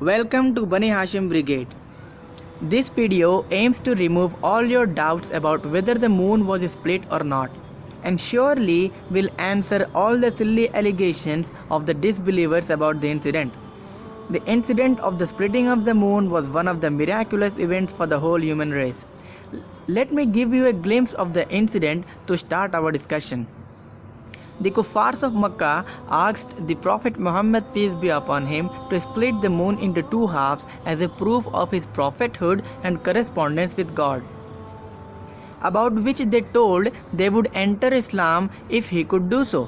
Welcome to Bani Hashim Brigade. This video aims to remove all your doubts about whether the moon was split or not, and surely will answer all the silly allegations of the disbelievers about the incident. The incident of the splitting of the moon was one of the miraculous events for the whole human race. Let me give you a glimpse of the incident to start our discussion. The Kuffars of Makkah asked the Prophet Muhammad, peace be upon him, to split the moon into two halves as a proof of his prophethood and correspondence with God, about which they told they would enter Islam if he could do so.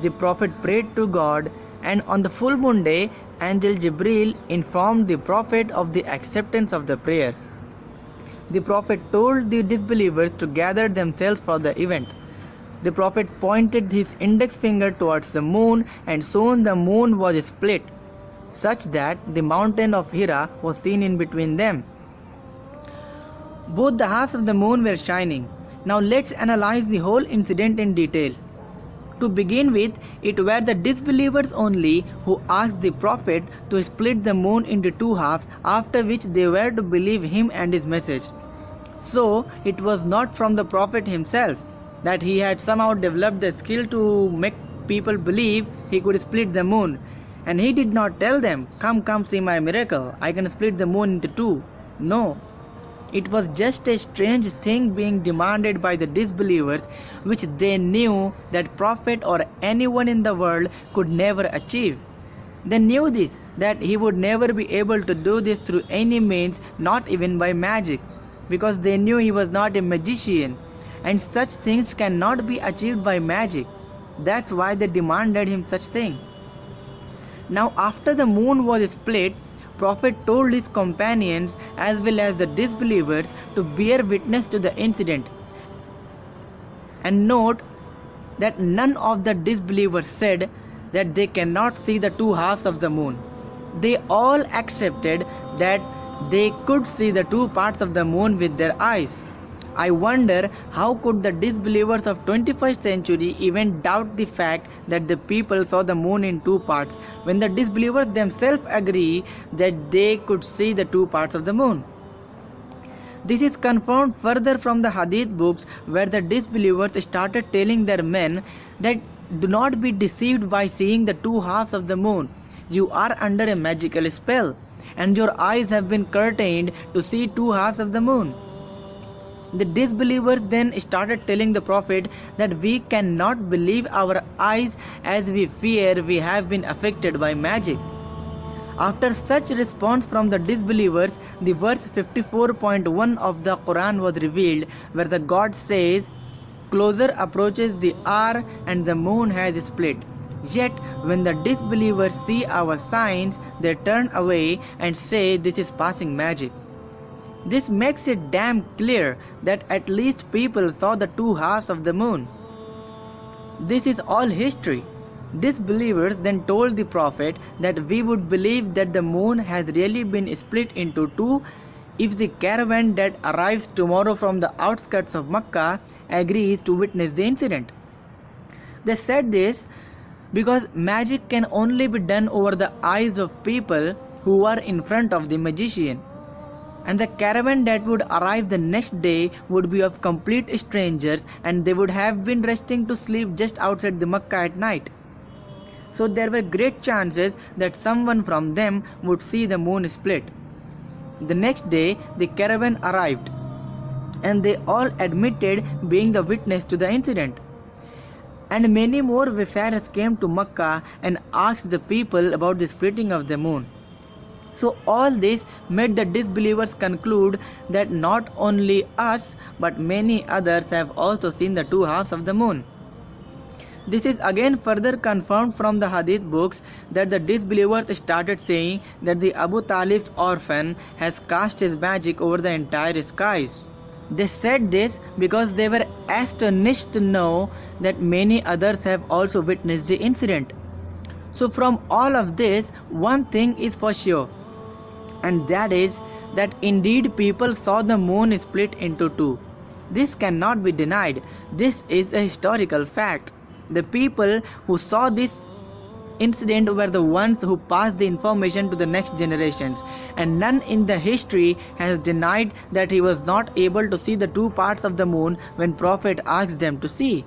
The Prophet prayed to God, and on the full moon day, Angel Jibreel informed the Prophet of the acceptance of the prayer. The Prophet told the disbelievers to gather themselves for the event. The Prophet pointed his index finger towards the moon, and soon the moon was split, such that the mountain of Hira was seen in between them. Both the halves of the moon were shining. Now let's analyze the whole incident in detail. To begin with, it were the disbelievers only who asked the Prophet to split the moon into two halves, after which they were to believe him and his message. So it was not from the Prophet himself that he had somehow developed the skill to make people believe he could split the moon, and he did not tell them, come see my miracle, I can split the moon into two. No, it was just a strange thing being demanded by the disbelievers, which they knew that Prophet or anyone in the world could never achieve. They knew this, that he would never be able to do this through any means, not even by magic, because they knew he was not a magician, and such things cannot be achieved by magic. That's why they demanded him such things. Now after the moon was split, Prophet told his companions as well as the disbelievers to bear witness to the incident. And note that none of the disbelievers said that they cannot see the two halves of the moon. They all accepted that they could see the two parts of the moon with their eyes. I wonder how could the disbelievers of 21st century even doubt the fact that the people saw the moon in two parts, when the disbelievers themselves agree that they could see the two parts of the moon. This is confirmed further from the hadith books, where the disbelievers started telling their men that do not be deceived by seeing the two halves of the moon. You are under a magical spell, and your eyes have been curtained to see two halves of the moon. The disbelievers then started telling the Prophet that we cannot believe our eyes, as we fear we have been affected by magic. After such response from the disbelievers, the verse 54.1 of the Quran was revealed, where the God says, "Closer approaches the hour and the moon has split. Yet when the disbelievers see our signs, they turn away and say this is passing magic." This makes it damn clear that at least people saw the two halves of the moon. This is all history. Disbelievers then told the Prophet that we would believe that the moon has really been split into two if the caravan that arrives tomorrow from the outskirts of Makkah agrees to witness the incident. They said this because magic can only be done over the eyes of people who are in front of the magician, and the caravan that would arrive the next day would be of complete strangers, and they would have been resting to sleep just outside the Makkah at night. So there were great chances that someone from them would see the moon split. The next day the caravan arrived, and they all admitted being the witness to the incident. And many more wayfarers came to Makkah and asked the people about the splitting of the moon. So all this made the disbelievers conclude that not only us but many others have also seen the two halves of the moon. This is again further confirmed from the hadith books, that the disbelievers started saying that the Abu Talib's orphan has cast his magic over the entire skies. They said this because they were astonished to know that many others have also witnessed the incident. So from all of this, one thing is for sure, and that is that indeed people saw the moon split into two. This cannot be denied. This is a historical fact. The people who saw this incident were the ones who passed the information to the next generations, and none in the history has denied that he was not able to see the two parts of the moon when Prophet asked them to see.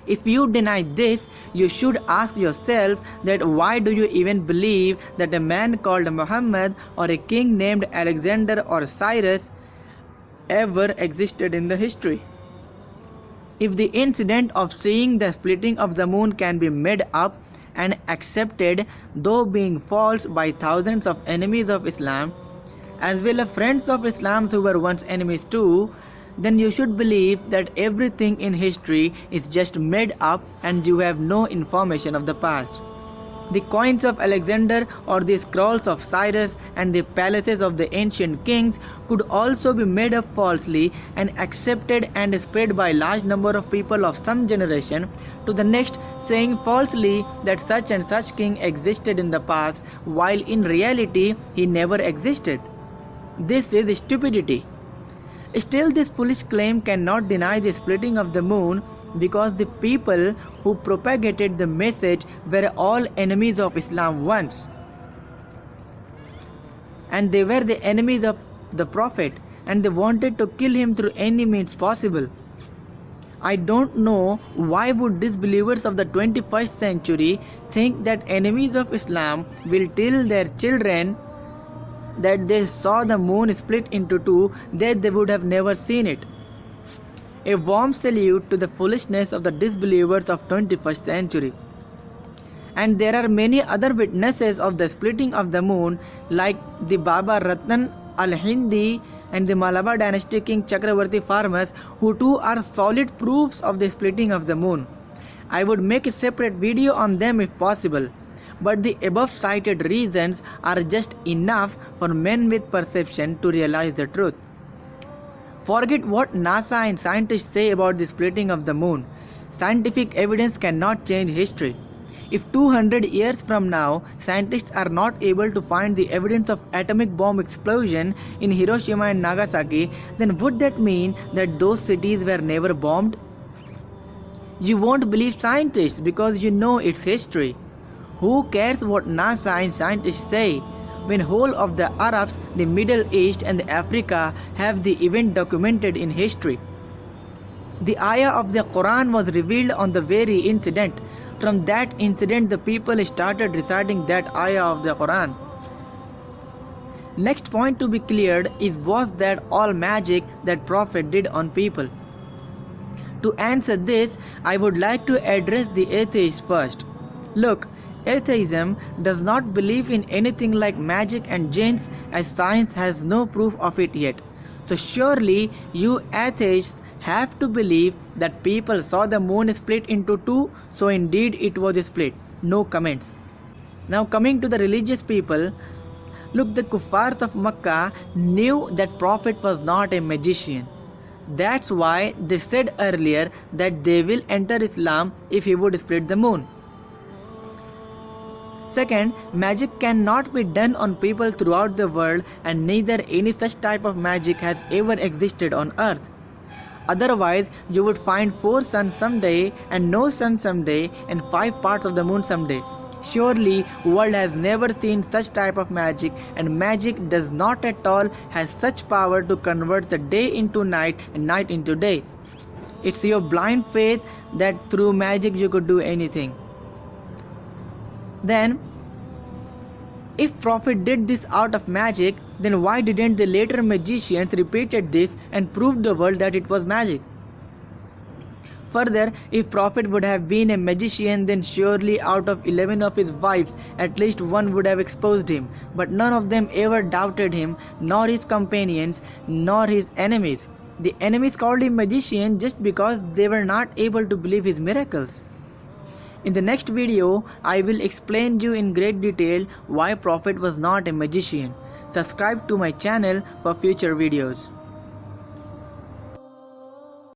If you deny this, you should ask yourself that why do you even believe that a man called Muhammad or a king named Alexander or Cyrus ever existed in the history? If the incident of seeing the splitting of the moon can be made up and accepted, though being false, by thousands of enemies of Islam, as well as friends of Islam who were once enemies too, then you should believe that everything in history is just made up and you have no information of the past. The coins of Alexander or the scrolls of Cyrus and the palaces of the ancient kings could also be made up falsely and accepted and spread by a large number of people of some generation to the next, saying falsely that such and such king existed in the past, while in reality he never existed. This is stupidity. Still, this foolish claim cannot deny the splitting of the moon, because the people who propagated the message were all enemies of Islam once, and they were the enemies of the Prophet, and they wanted to kill him through any means possible. I don't know why would disbelievers of the 21st century think that enemies of Islam will tell their children that they saw the moon split into two, that they would have never seen it. A warm salute to the foolishness of the disbelievers of 21st century. And there are many other witnesses of the splitting of the moon, like the Baba Ratan al-Hindi and the Malabar dynasty king Chakravarti Farmas, who too are solid proofs of the splitting of the moon. I would make a separate video on them if possible, but the above cited reasons are just enough for men with perception to realize the truth. Forget what NASA and scientists say about the splitting of the moon. Scientific evidence cannot change history. If 200 years from now scientists are not able to find the evidence of atomic bomb explosion in Hiroshima and Nagasaki, then would that mean that those cities were never bombed? You won't believe scientists because you know its history. Who cares what NASA and scientists say, when whole of the Arabs, the Middle East and Africa have the event documented in history? The ayah of the Quran was revealed on the very incident. From that incident, the people started reciting that ayah of the Quran. Next point to be cleared is, was that all magic that Prophet did on people? To answer this, I would like to address the atheists first. Look, atheism does not believe in anything like magic and jinns, as science has no proof of it yet. So surely you atheists have to believe that people saw the moon split into two, so indeed it was split. No comments. Now coming to the religious people, look, the kuffars of Makkah knew that Prophet was not a magician. That's why they said earlier that they will enter Islam if he would split the moon. Second, magic cannot be done on people throughout the world, and neither any such type of magic has ever existed on earth. Otherwise, you would find 4 suns someday and no sun someday and 5 parts of the moon someday. Surely, world has never seen such type of magic, and magic does not at all has such power to convert the day into night and night into day. It's your blind faith that through magic you could do anything. Then, if Prophet did this out of magic, then why didn't the later magicians repeated this and proved the world that it was magic? Further, if Prophet would have been a magician, then surely out of 11 of his wives, at least one would have exposed him. But none of them ever doubted him, nor his companions, nor his enemies. The enemies called him magician just because they were not able to believe his miracles. In the next video, I will explain you in great detail why Prophet was not a magician. Subscribe to my channel for future videos.